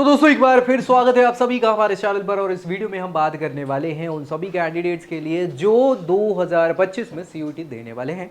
तो दोस्तों एक बार फिर स्वागत है आप सभी का हमारे चैनल पर। और इस वीडियो में हम बात करने वाले हैं उन सभी कैंडिडेट्स के लिए जो 2025 में सीयूईटी देने वाले हैं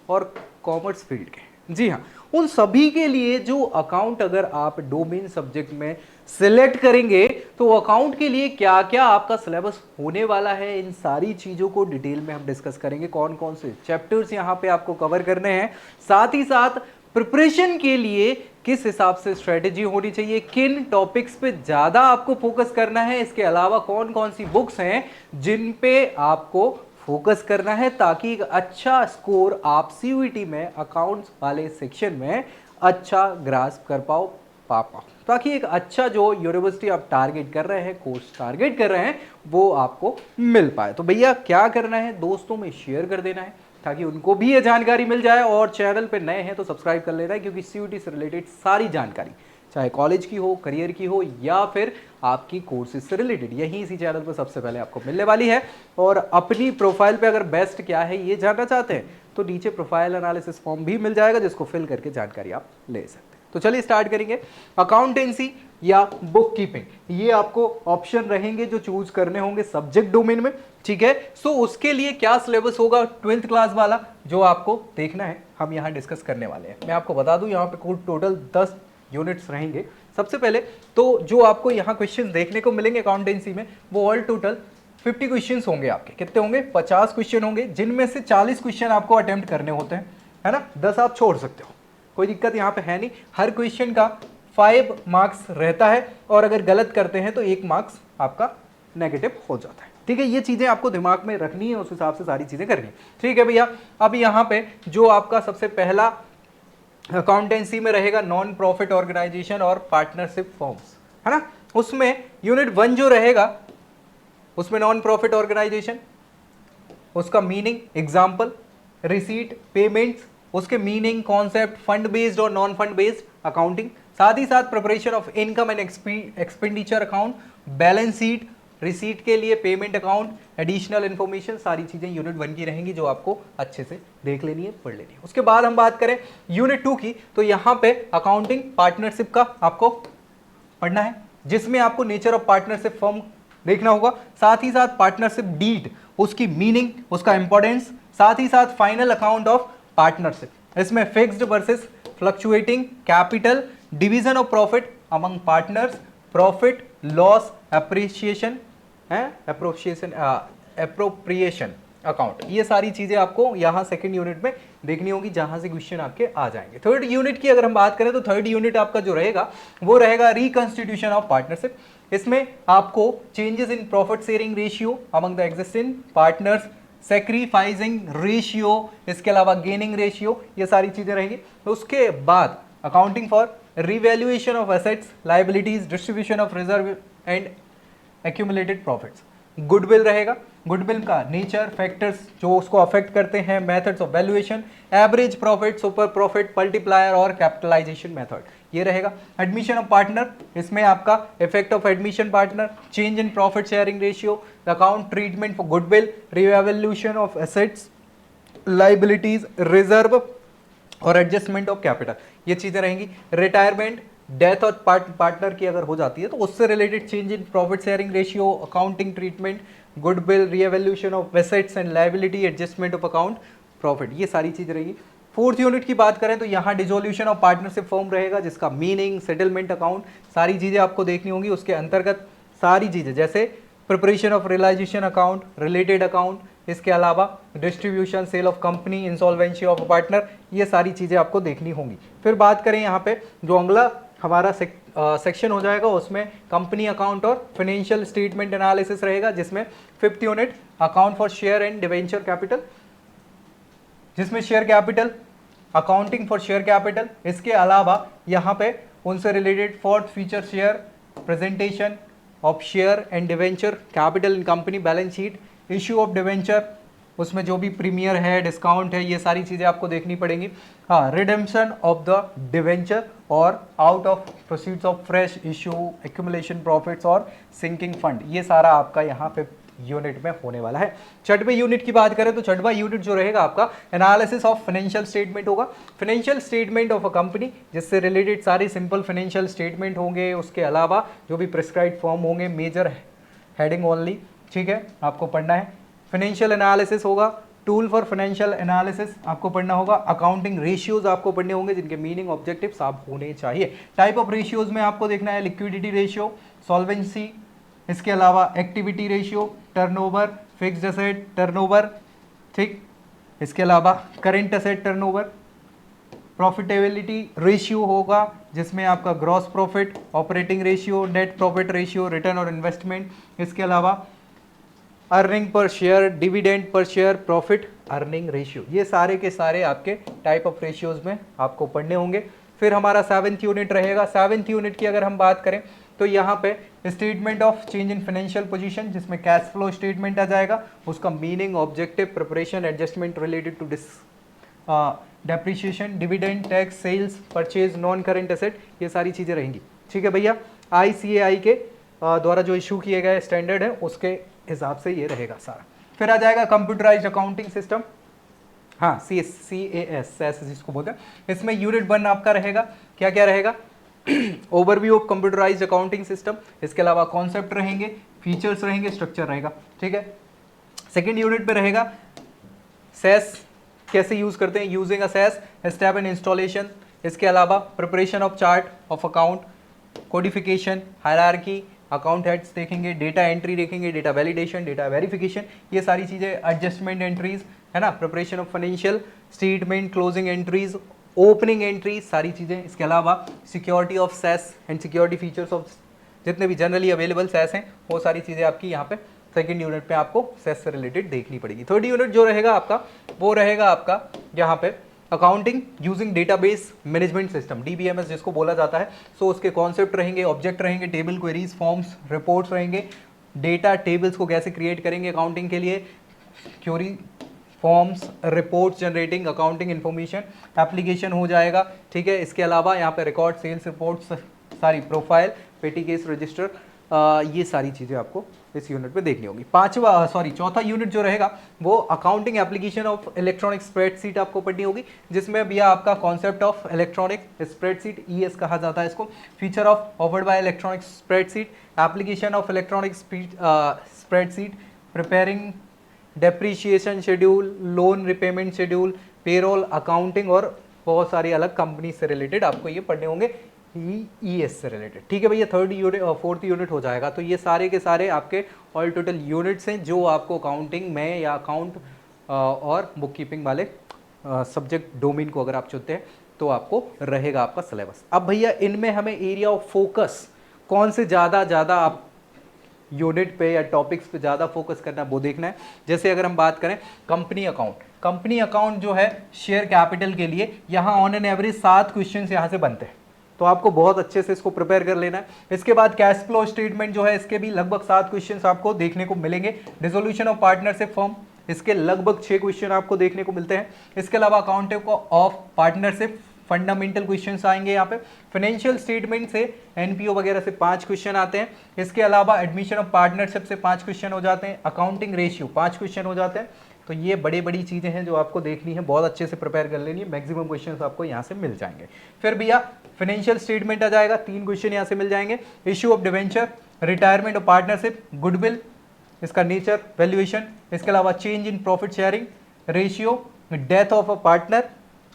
और कॉमर्स फील्ड के। जी हाँ, उन सभी के लिए जो अकाउंट अगर आप डोमेन सब्जेक्ट में सिलेक्ट करेंगे तो अकाउंट के लिए क्या क्या आपका सिलेबस होने वाला है, इन सारी चीज़ों को डिटेल में हम डिस्कस करेंगे। कौन कौन से चैप्टर्स यहाँ पे आपको कवर करने हैं, साथ ही साथ प्रिपरेशन के लिए किस हिसाब से स्ट्रेटेजी होनी चाहिए, किन टॉपिक्स पे ज़्यादा आपको फोकस करना है, इसके अलावा कौन कौन सी बुक्स हैं जिन पे आपको फोकस करना है ताकि एक अच्छा स्कोर आप सीयूईटी में अकाउंट्स वाले सेक्शन में अच्छा ग्रास्प कर पाओ ताकि एक अच्छा जो यूनिवर्सिटी आप टारगेट कर रहे हैं, कोर्स टारगेट कर रहे हैं, वो आपको मिल पाए। तो भैया क्या करना है, दोस्तों में शेयर कर देना है ताकि उनको भी ये जानकारी मिल जाए। और चैनल पे नए हैं तो सब्सक्राइब कर लेना है क्योंकि सीयूईटी से रिलेटेड सारी जानकारी चाहे कॉलेज की हो, करियर की हो या फिर आपकी कोर्सेज से रिलेटेड यही इसी चैनल पर सबसे पहले आपको मिलने वाली है। और अपनी प्रोफाइल पे अगर बेस्ट क्या है ये जानना चाहते हैं तो नीचे प्रोफाइल एनालिसिस फॉर्म भी मिल जाएगा जिसको फिल करके जानकारी आप ले सकते हैं। तो चलिए स्टार्ट करेंगे। अकाउंटेंसी या बुक कीपिंग, ये आपको ऑप्शन रहेंगे जो चूज करने होंगे सब्जेक्ट डोमेन में। ठीक है, सो उसके लिए क्या सिलेबस होगा 12th क्लास वाला जो आपको देखना है, हम यहाँ डिस्कस करने वाले हैं। मैं आपको बता दूं यहाँ पे कुल टोटल 10 यूनिट्स रहेंगे। सबसे पहले तो जो आपको यहाँ क्वेश्चन देखने को मिलेंगे अकाउंटेंसी में वो ऑल टोटल 50 क्वेश्चन होंगे। आपके कितने होंगे? 50 क्वेश्चन होंगे, जिनमें से 40 क्वेश्चन आपको अटेम्प्ट करने होते हैं, है ना। 10 आप छोड़ सकते हो, कोई दिक्कत यहाँ पे है नहीं। हर क्वेश्चन का 5 मार्क्स रहता है और अगर गलत करते हैं तो 1 मार्क्स आपका नेगेटिव हो जाता है। ठीक है, ये चीजें आपको दिमाग में रखनी है, उस हिसाब से सारी चीजें करनी है। ठीक है भैया, अब यहाँ पे जो आपका सबसे पहला अकाउंटेंसी में रहेगा नॉन प्रॉफिट ऑर्गेनाइजेशन और पार्टनरशिप फॉर्म्स, है ना। उसमें यूनिट 1 जो रहेगा उसमें नॉन प्रॉफिट ऑर्गेनाइजेशन, उसका मीनिंग, एग्जाम्पल, रिसीट, पेमेंट्स, उसके मीनिंग, कॉन्सेप्ट, फंड बेस्ड और नॉन फंड बेस्ड अकाउंटिंग, साथ ही साथ preparation of income and expenditure account, balance sheet, receipt के लिए पेमेंट अकाउंट, एडिशनल इंफॉर्मेशन, सारी चीजें यूनिट 1 की रहेंगी जो आपको अच्छे से देख लेनी है, पढ़ लेनी है। उसके बाद हम बात करें यूनिट 2 की, तो यहां पे अकाउंटिंग पार्टनरशिप का आपको पढ़ना है, जिसमें आपको नेचर ऑफ पार्टनरशिप फॉर्म देखना होगा, साथ ही साथ पार्टनरशिप डीड, उसकी मीनिंग, उसका इंपॉर्टेंस, साथ ही साथ फाइनल अकाउंट ऑफ पार्टनरशिप, इसमें fixed versus fluctuating capital, division of profit among partners, profit loss appreciation है, एप्रोप्रिएशन अकाउंट, ये सारी चीजें आपको यहां सेकंड यूनिट में देखनी होगी जहां से क्वेश्चन आपके आ जाएंगे। थर्ड यूनिट की अगर हम बात करें तो थर्ड यूनिट आपका जो रहेगा वो रहेगा रिकंस्टिट्यूशन ऑफ पार्टनरशिप। इसमें आपको changes in profit sharing ratio among the existing partners, sacrificing ratio, इसके अलावा गेनिंग रेशियो, ये सारी चीजें रहेंगी। तो उसके बाद accounting for revaluation of assets, liabilities, distribution of reserve and accumulated profits, goodwill रहेगा, गुडविल का नेचर, फैक्टर्स जो उसको अफेक्ट करते हैं, methods of valuation, average profit, super profit, multiplier और कैपिटलाइजेशन मेथड, ये रहेगा। एडमिशन ऑफ पार्टनर, इसमें आपका effect of admission partner, change in profit sharing ratio, account treatment for goodwill, revaluation of assets, liabilities, reserve और adjustment of capital, ये चीजें रहेंगी। Retirement, death और पार्टनर की अगर हो जाती है तो उससे related change in profit sharing ratio, accounting treatment, goodwill, revaluation of assets and liability, adjustment of account profit, ये सारी चीज रहेगी। फोर्थ यूनिट की बात करें तो यहाँ डिसोल्यूशन ऑफ पार्टनरशिप फॉर्म रहेगा जिसका मीनिंग, सेटलमेंट अकाउंट, सारी चीजें आपको देखनी होंगी। उसके अंतर्गत सारी चीजें जैसे preparation of realization account, related account, इसके अलावा distribution, sale of company, insolvency of partner, ये सारी चीजें आपको देखनी होंगी। फिर बात करें यहाँ पे जो अगला हमारा सेक्शन हो जाएगा उसमें कंपनी अकाउंट और फाइनेंशियल स्टेटमेंट एनालिसिस रहेगा, जिसमें fifth unit account for share and debenture capital, जिसमें share capital, accounting for share capital, इसके अलावा यहाँ पे उनसे related fourth feature share, presentation of share and debenture capital in company, balance sheet, issue of debenture, उसमें जो भी premiere है, डिस्काउंट है, ये सारी चीज़ें आपको देखनी पड़ेंगी। हाँ, रिडेम्पशन ऑफ द डिवेंचर और out of proceeds of fresh issue, accumulation profits और सिंकिंग फंड, ये सारा आपका यहाँ पे यूनिट में होने वाला है। छठवें यूनिट की बात करें तो छठवां यूनिट जो रहेगा आपका एनालिसिस ऑफ फाइनेंशियल स्टेटमेंट होगा। Financial statement of a company, जिससे रिलेटेड सारे सिंपल फाइनेंशियल स्टेटमेंट होंगे, उसके अलावा जो भी प्रिस्क्राइब्ड फॉर्म होंगे, मेजर हेडिंग ओनली, ठीक है, आपको पढ़ना है। फाइनेंशियल एनालिसिस होगा, टूल फॉर फाइनेंशियल एनालिसिस आपको पढ़ना होगा, अकाउंटिंग रेशियोज आपको पढ़ने होंगे जिनके मीनिंग ऑब्जेक्टिव्स आप होने चाहिए। टाइप ऑफ रेशियोज में आपको देखना है लिक्विडिटी रेशियो, सॉल्वेंसी, इसके अलावा activity ratio, turnover, fixed asset turnover, ठीक, इसके अलावा current asset turnover, profitability ratio होगा जिसमें आपका gross profit, operating ratio, net profit ratio, return और इन्वेस्टमेंट, इसके अलावा earning per share, dividend per share, profit earning ratio, ये सारे के सारे आपके टाइप ऑफ रेशियोज में आपको पढ़ने होंगे। फिर हमारा 7th यूनिट रहेगा। 7th यूनिट की अगर हम बात करें तो यहाँ पे statement of change in financial position, जिसमें कैश फ्लो स्टेटमेंट आ जाएगा, उसका meaning, objective, preparation, adjustment related to depreciation, dividend, tax, sales, purchase, non current asset, ये सारी चीज़ें रहेंगी। ठीक है भैया, ICAI के द्वारा जो इशू किए गए स्टैंडर्ड है उसके हिसाब से ये रहेगा सारा। फिर आ जाएगा कंप्यूटराइज्ड अकाउंटिंग सिस्टम, हाँ CAS जिसको बोलते हैं। इसमें यूनिट 1 आपका रहेगा, क्या क्या रहेगा, overview of computerised accounting system, इसके अलावा कॉन्सेप्ट रहेंगे, फीचर्स रहेंगे, स्ट्रक्चर रहेगा, ठीक है। सेकेंड यूनिट पे रहेगा सेस कैसे यूज करते हैं, using a CAS, step and installation, इसके अलावा preparation of chart of account, codification, hierarchy, account heads देखेंगे, डेटा एंट्री देखेंगे, डेटा वैलिडेशन, डेटा वेरिफिकेशन, ये सारी चीज़ें, एडजस्टमेंट एंट्रीज है ना, preparation of financial statement, closing entries, opening entries, सारी चीज़ें। इसके अलावा security of CAS and security features of जितने भी जनरली अवेलेबल सेस हैं, वो सारी चीज़ें आपकी यहाँ पे सेकेंड यूनिट पे आपको सेस से रिलेटेड देखनी पड़ेगी। थर्ड यूनिट जो रहेगा आपका वो रहेगा आपका यहाँ पे accounting using database management system, DBMS जिसको बोला जाता है। सो उसके कॉन्सेप्ट रहेंगे, ऑब्जेक्ट रहेंगे, टेबल, क्वेरीज, फॉर्म्स, रिपोर्ट्स रहेंगे, डेटा टेबल्स को कैसे क्रिएट करेंगे अकाउंटिंग के लिए, query, forms, reports generating, accounting information, application हो जाएगा, ठीक है। इसके अलावा यहाँ पे रिकॉर्ड, सेल्स रिपोर्ट्स, सारी प्रोफाइल, पेटी केस रजिस्टर, ये सारी चीज़ें आपको इस यूनिट पे देखनी होगी। चौथा यूनिट जो रहेगा वो accounting application of electronic spreadsheet आपको पढ़नी होगी, जिसमें भैया आपका concept of electronic spreadsheet, ES कहा जाता है इसको, feature of offered by electronic spreadsheet, application of electronic spreadsheet, preparing depreciation schedule, loan repayment schedule, payroll, accounting और बहुत सारी अलग कंपनी से रिलेटेड आपको ये पढ़ने होंगे, ES से रिलेटेड, ठीक है भैया। थर्ड यूनिट और फोर्थ यूनिट हो जाएगा। तो ये सारे के सारे आपके ऑल टोटल यूनिट्स हैं जो आपको अकाउंटिंग में या अकाउंट और बुक कीपिंग वाले सब्जेक्ट डोमेन को अगर आप चुनते हैं तो आपको रहेगा आपका सिलेबस। अब भैया इनमें हमें एरिया ऑफ फोकस कौन से ज़्यादा आप यूनिट पे या टॉपिक्स पे ज़्यादा फोकस करना वो देखना है। जैसे अगर हम बात करें कंपनी अकाउंट जो है शेयर कैपिटल के लिए, यहाँ ऑन एन एवरेज 7 क्वेश्चन यहाँ से बनते हैं, तो आपको बहुत अच्छे से इसको प्रिपेयर कर लेना है। इसके बाद कैश फ्लो स्टेटमेंट जो है इसके भी लगभग 7 क्वेश्चंस आपको देखने को मिलेंगे। डिसोल्यूशन ऑफ पार्टनरशिप फॉर्म, इसके लगभग 6 क्वेश्चन आपको देखने को मिलते हैं। इसके अलावा accounting of partnership fundamental questions आएंगे यहाँ पे। फाइनेंशियल स्टेटमेंट से NPO वगैरह से 5 क्वेश्चन आते हैं। इसके अलावा एडमिशन ऑफ पार्टनरशिप से 5 क्वेश्चन हो जाते हैं। अकाउंटिंग रेशियो 5 क्वेश्चन हो जाते हैं। तो ये बड़ी चीज़ें हैं जो आपको देखनी है, बहुत अच्छे से प्रिपेयर कर लेनी है, मैक्सिमम क्वेश्चंस आपको यहाँ से मिल जाएंगे। फिर भैया फाइनेंशियल स्टेटमेंट आ जाएगा, 3 क्वेश्चन यहाँ से मिल जाएंगे। Issue of debenture, retirement of partnership, goodwill, इसका नेचर, वैल्यूएशन, इसके अलावा change in profit sharing ratio, death of a partner,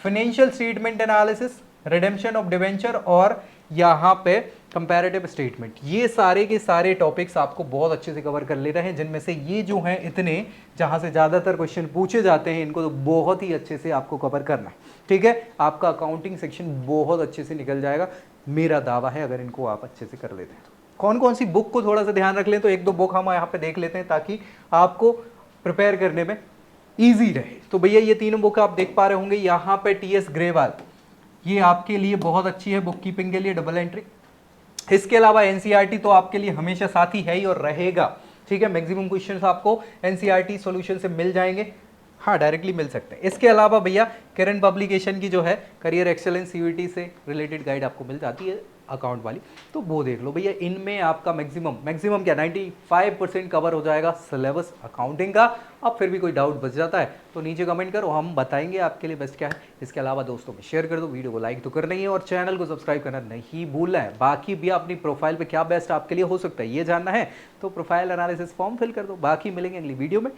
financial statement analysis, redemption of debenture और यहाँ पे कंपैरेटिव स्टेटमेंट। ये सारे के सारे टॉपिक्स आपको बहुत अच्छे से कवर कर ले रहे हैं, जिनमें से ये जो हैं इतने जहाँ से ज़्यादातर क्वेश्चन पूछे जाते हैं, इनको तो बहुत ही अच्छे से आपको कवर करना है, ठीक है। आपका अकाउंटिंग सेक्शन बहुत अच्छे से निकल जाएगा, मेरा दावा है, अगर इनको आप अच्छे से कर लेते हैं तो। कौन कौन सी बुक को थोड़ा सा ध्यान रख लें तो 1-2 बुक हम यहाँ पे देख लेते हैं ताकि आपको प्रिपेयर करने में ईजी रहे। तो भैया ये तीनों बुक आप देख पा रहे होंगे यहाँ पे, TS ग्रेवाल, ये आपके लिए बहुत अच्छी है बुक कीपिंग के लिए, डबल एंट्री। इसके अलावा NCERT तो आपके लिए हमेशा साथी है ही और रहेगा, ठीक है। मैक्सिमम क्वेश्चंस आपको NCERT सॉल्यूशन से मिल जाएंगे, हाँ डायरेक्टली मिल सकते हैं। इसके अलावा भैया करंट पब्लिकेशन की जो है करियर एक्सेलेंस CUET से रिलेटेड गाइड आपको मिल जाती है, अकाउंट वाली, तो वो देख लो भैया। इनमें आपका मैक्सिमम क्या 95% कवर हो जाएगा सिलेबस अकाउंटिंग का। अब फिर भी कोई डाउट बच जाता है तो नीचे कमेंट करो, हम बताएंगे आपके लिए बेस्ट क्या है। इसके अलावा दोस्तों में शेयर कर दो, वीडियो को लाइक तो करना ही है और चैनल को सब्सक्राइब करना नहीं भूलना है। बाकी भी अपनी प्रोफाइल पे क्या बेस्ट आपके लिए हो सकता है ये जानना है तो प्रोफाइल एनालिसिस फॉर्म फिल कर दो। बाकी मिलेंगे अगली वीडियो में,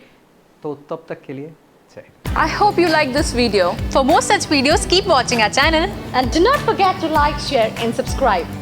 तो तब तक के लिए जय। I hope you like this video. For more such videos, keep watching our channel. And do not forget to like, share and subscribe.